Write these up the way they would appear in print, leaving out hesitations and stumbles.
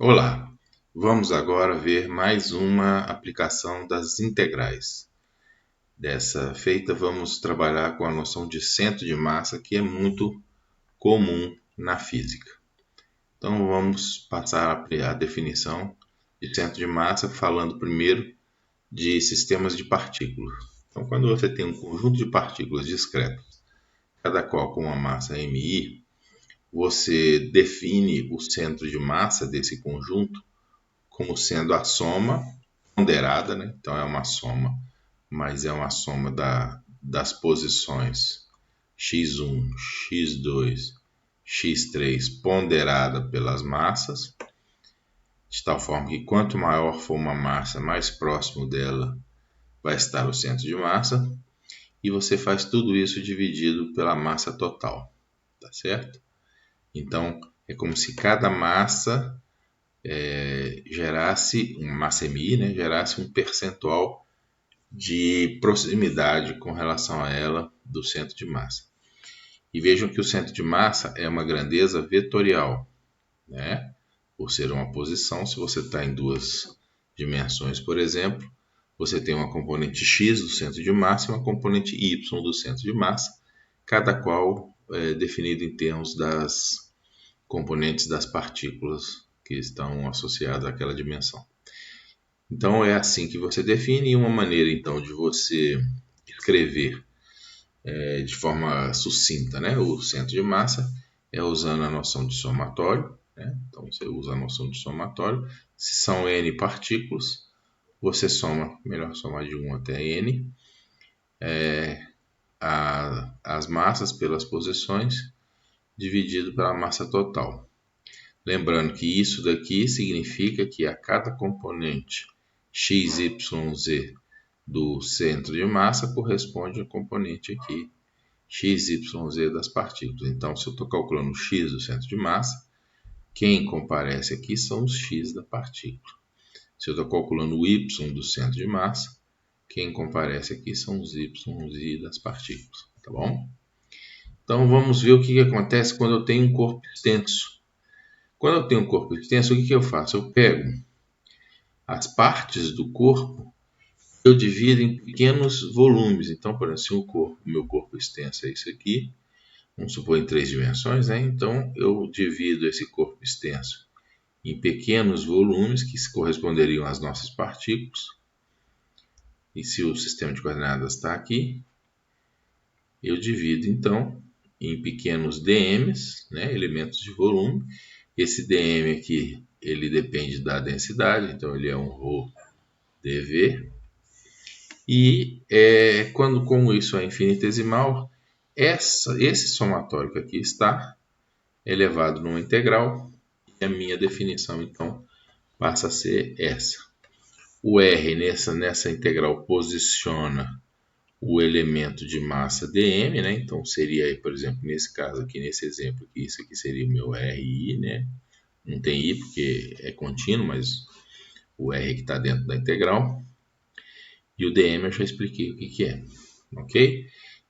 Olá, vamos agora ver mais uma aplicação das integrais. Dessa feita, vamos trabalhar com a noção de centro de massa, que é muito comum na física. Então, vamos passar a definição de centro de massa, falando primeiro de sistemas de partículas. Então, quando você tem um conjunto de partículas discretas, cada qual com uma massa mI, você define o centro de massa desse conjunto como sendo a soma ponderada, né? Então é uma soma, mas é uma soma das posições x1, x2, x3 ponderada pelas massas, de tal forma que quanto maior for uma massa, mais próximo dela vai estar o centro de massa, e você faz tudo isso dividido pela massa total, tá certo? Então é como se cada massa gerasse uma massa MI, né, gerasse um percentual de proximidade com relação a ela do centro de massa. E vejam que o centro de massa é uma grandeza vetorial, né? Por ser uma posição, se você está em duas dimensões, por exemplo, você tem uma componente x do centro de massa e uma componente y do centro de massa, cada qual definido em termos das componentes das partículas que estão associadas àquela dimensão. Então é assim que você define, e uma maneira então de você escrever de forma sucinta, né, o centro de massa é usando a noção de somatório, né? Então você usa a noção de somatório. Se são n partículas, você soma, melhor somar de 1 até n, as massas pelas posições dividido pela massa total. Lembrando que isso daqui significa que a cada componente x, y, z do centro de massa corresponde ao componente aqui x, y, z das partículas. Então, se eu estou calculando o x do centro de massa, quem comparece aqui são os x da partícula. Se eu estou calculando o y do centro de massa, quem comparece aqui são os y e z das partículas, tá bom? Então, vamos ver o que acontece quando eu tenho um corpo extenso. Quando eu tenho um corpo extenso, o que eu faço? Eu pego as partes do corpo, eu divido em pequenos volumes. Então, por exemplo, se o meu corpo extenso é isso aqui, vamos supor em 3 dimensões, né? Então eu divido esse corpo extenso em pequenos volumes que corresponderiam às nossas partículas. E se o sistema de coordenadas está aqui, eu divido então em pequenos dm's, né? Elementos de volume. Esse dm aqui, ele depende da densidade, então ele é um ρ dV. E como isso é infinitesimal, esse somatório que aqui está elevado numa integral, e a minha definição então passa a ser essa. O R nessa integral posiciona o elemento de massa dm, né? Então seria, por exemplo, nesse caso aqui, nesse exemplo aqui, isso aqui seria o meu RI, né? Não tem I porque é contínuo, mas o R que está dentro da integral. E o dm eu já expliquei o que é, ok?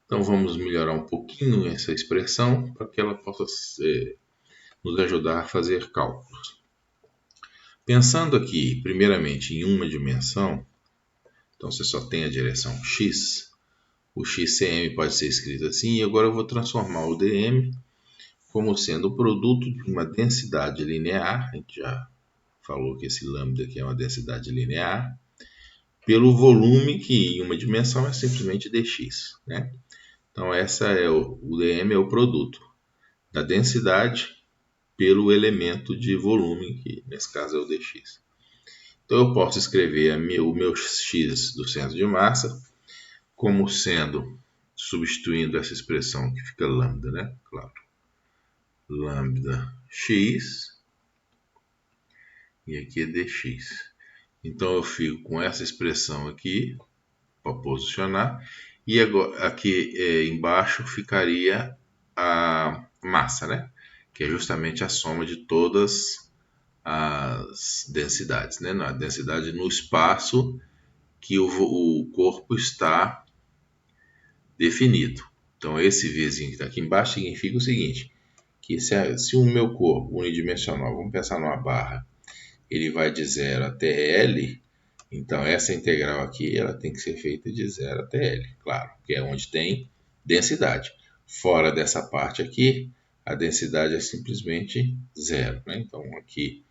Então vamos melhorar um pouquinho essa expressão para que ela possa nos ajudar a fazer cálculos. Pensando aqui, primeiramente, em uma dimensão, então você só tem a direção x, o xcm pode ser escrito assim, e agora eu vou transformar o dm como sendo o produto de uma densidade linear, a gente já falou que esse lambda aqui é uma densidade linear, pelo volume que em uma dimensão é simplesmente dx, né? Então o dm é o produto da densidade pelo elemento de volume, que nesse caso é o dx. Então eu posso escrever o meu x do centro de massa como sendo, substituindo essa expressão que fica lambda, né? Claro. Lambda x e aqui é dx. Então eu fico com essa expressão aqui para posicionar, e agora aqui embaixo ficaria a massa, né? Que é justamente a soma de todas as densidades, né? A densidade no espaço que o corpo está definido. Então esse Vzinho que está aqui embaixo significa o seguinte, que se o meu corpo unidimensional, vamos pensar numa barra, ele vai de 0 até L, então essa integral aqui ela tem que ser feita de 0 até L, claro, que é onde tem densidade. Fora dessa parte aqui, a densidade é simplesmente 0, né? Então aqui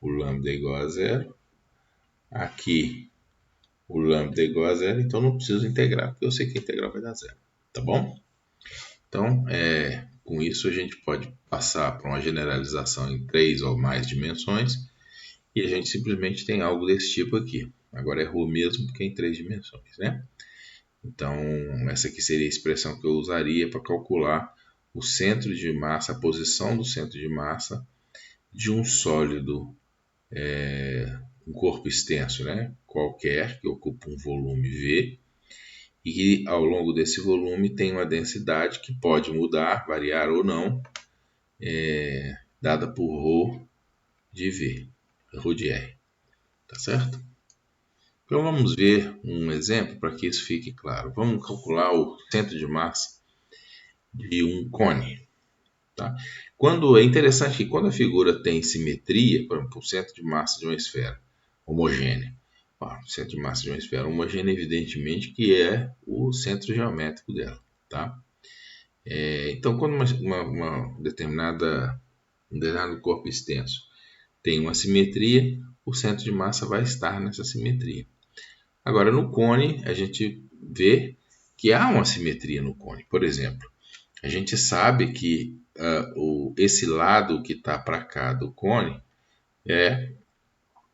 o lambda é igual a 0, aqui o lambda é igual a 0, então não preciso integrar, porque eu sei que a integral vai dar 0, tá bom? Então, com isso a gente pode passar para uma generalização em 3 ou mais dimensões e a gente simplesmente tem algo desse tipo aqui. Agora é rho mesmo porque é em 3 dimensões, né? Então, essa aqui seria a expressão que eu usaria para calcular o centro de massa, a posição do centro de massa de um sólido, um corpo extenso, né? Qualquer, que ocupa um volume V, e que ao longo desse volume tem uma densidade que pode mudar, variar ou não, dada por ρ de V, ρ de R, tá certo? Então vamos ver um exemplo para que isso fique claro. Vamos calcular o centro de massa de um cone. Tá? É interessante que quando a figura tem simetria, por exemplo, o centro de massa de uma esfera homogênea, o centro de massa de uma esfera homogênea, evidentemente que é o centro geométrico dela. Tá? Então, quando um determinado corpo extenso tem uma simetria, o centro de massa vai estar nessa simetria. Agora, no cone, a gente vê que há uma simetria no cone. Por exemplo, a gente sabe que esse lado que está para cá do cone é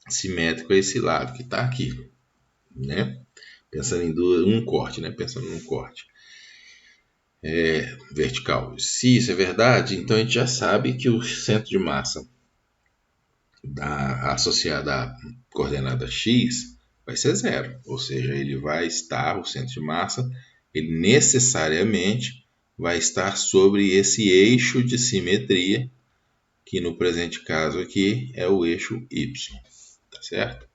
simétrico a esse lado que está aqui, né? Pensando em um corte, né? Pensando num corte vertical. Se isso é verdade, então a gente já sabe que o centro de massa associado à coordenada x vai ser 0, ou seja, ele vai estar, o centro de massa, ele necessariamente vai estar sobre esse eixo de simetria, que no presente caso aqui é o eixo y, tá certo?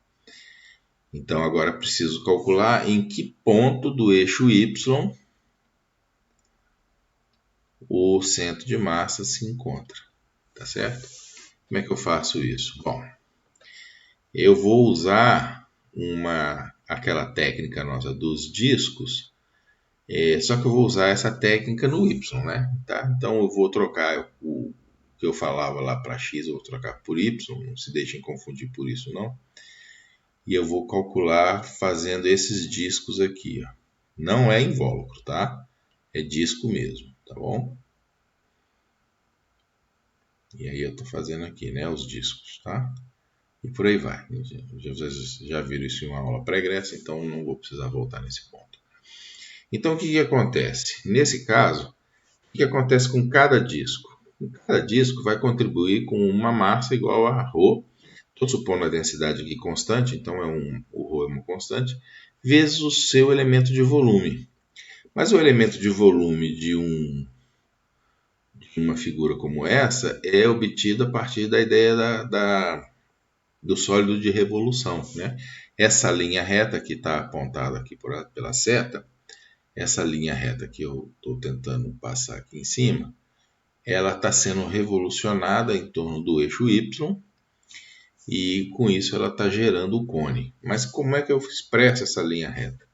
Então agora preciso calcular em que ponto do eixo y o centro de massa se encontra, tá certo? Como é que eu faço isso? Bom, eu vou usar aquela técnica nossa dos discos, só que eu vou usar essa técnica no y, né? Tá? Então eu vou trocar o que eu falava lá para x, eu vou trocar por y, não se deixem confundir por isso não. E eu vou calcular fazendo esses discos aqui, ó. Não é invólucro, tá? É disco mesmo, tá bom? E aí eu estou fazendo aqui, né, os discos, tá? E por aí vai. Vocês já viram isso em uma aula pregressa, então não vou precisar voltar nesse ponto. Então o que acontece? Nesse caso, o que acontece com cada disco? Cada disco vai contribuir com uma massa igual a ρ. Estou supondo a densidade aqui constante, então o ρ é uma constante, vezes o seu elemento de volume. Mas o elemento de volume de uma figura como essa é obtido a partir da ideia do sólido de revolução, né? Essa linha reta que está apontada aqui pela seta, essa linha reta que eu estou tentando passar aqui em cima, ela está sendo revolucionada em torno do eixo y e com isso ela está gerando o cone. Mas como é que eu expresso essa linha reta?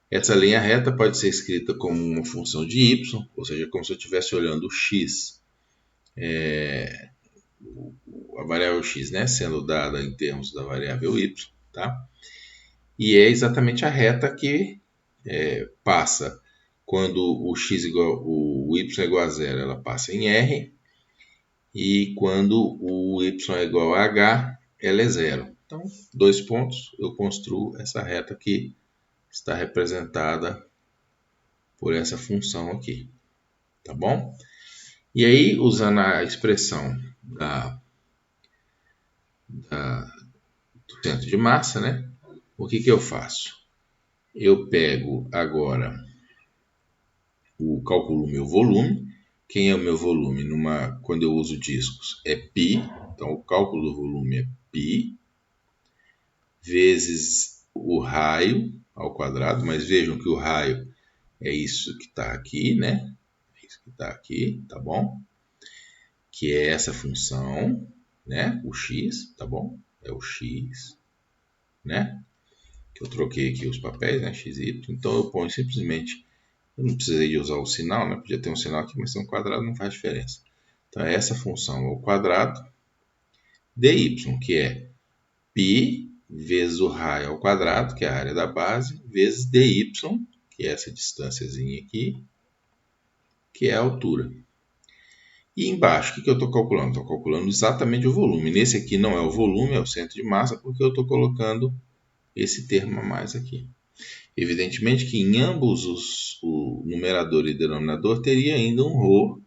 Essa linha reta pode ser escrita como uma função de y, ou seja, como se eu estivesse olhando o x, a variável x, né, sendo dada em termos da variável y, tá? E é exatamente a reta que passa quando o y é igual a 0, ela passa em R, e quando o y é igual a h, ela é 0. Então, 2 pontos, eu construo essa reta que está representada por essa função aqui, tá bom? E aí, usando a expressão do centro de massa, né? O que eu faço? Eu pego agora calculo o meu volume. Quem é o meu volume? Quando eu uso discos é π, então o cálculo do volume é π, vezes o raio ao quadrado, mas vejam que o raio é isso que está aqui, né? É isso que está aqui, tá bom? Que é essa função, né? O x, tá bom? é o x, né? Que eu troquei aqui os papéis, né? X e y. Então eu ponho simplesmente, eu não precisei de usar o sinal, né? Podia ter um sinal aqui, mas tem um quadrado, não faz diferença. Então essa função ao quadrado dy, que é π vezes o raio ao quadrado, que é a área da base, vezes dy, que é essa distânciazinha aqui, que é a altura. E embaixo, o que eu estou calculando? Estou calculando exatamente o volume. Nesse aqui não é o volume, é o centro de massa, porque eu estou colocando esse termo a mais aqui. Evidentemente que em ambos o numerador e denominador teria ainda um ρ,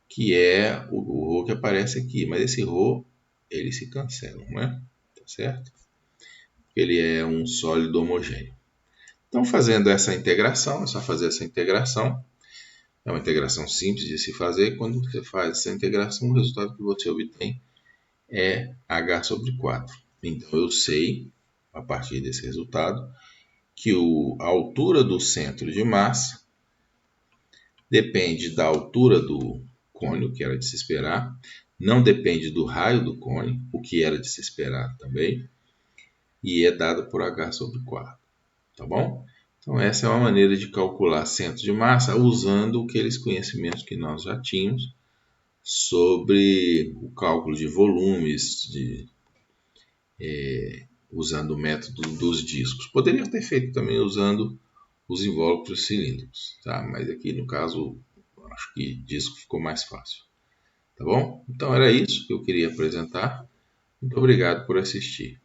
que é o ρ que aparece aqui. Mas esse ρ, eles se cancelam, né? Tá certo? Ele é um sólido homogêneo. Então, fazendo essa integração, é só fazer essa integração. É uma integração simples de se fazer. Quando você faz essa integração, o resultado que você obtém é h sobre 4. Então, eu sei, a partir desse resultado, que a altura do centro de massa depende da altura do cone, o que era de se esperar, não depende do raio do cone, o que era de se esperar também, e é dado por h sobre 4. Tá bom? Então, essa é uma maneira de calcular centro de massa usando aqueles conhecimentos que nós já tínhamos sobre o cálculo de volumes, usando o método dos discos. Poderia ter feito também usando os invólucros cilíndricos, tá? Mas aqui no caso, acho que disco ficou mais fácil. Tá bom? Então era isso que eu queria apresentar. Muito obrigado por assistir.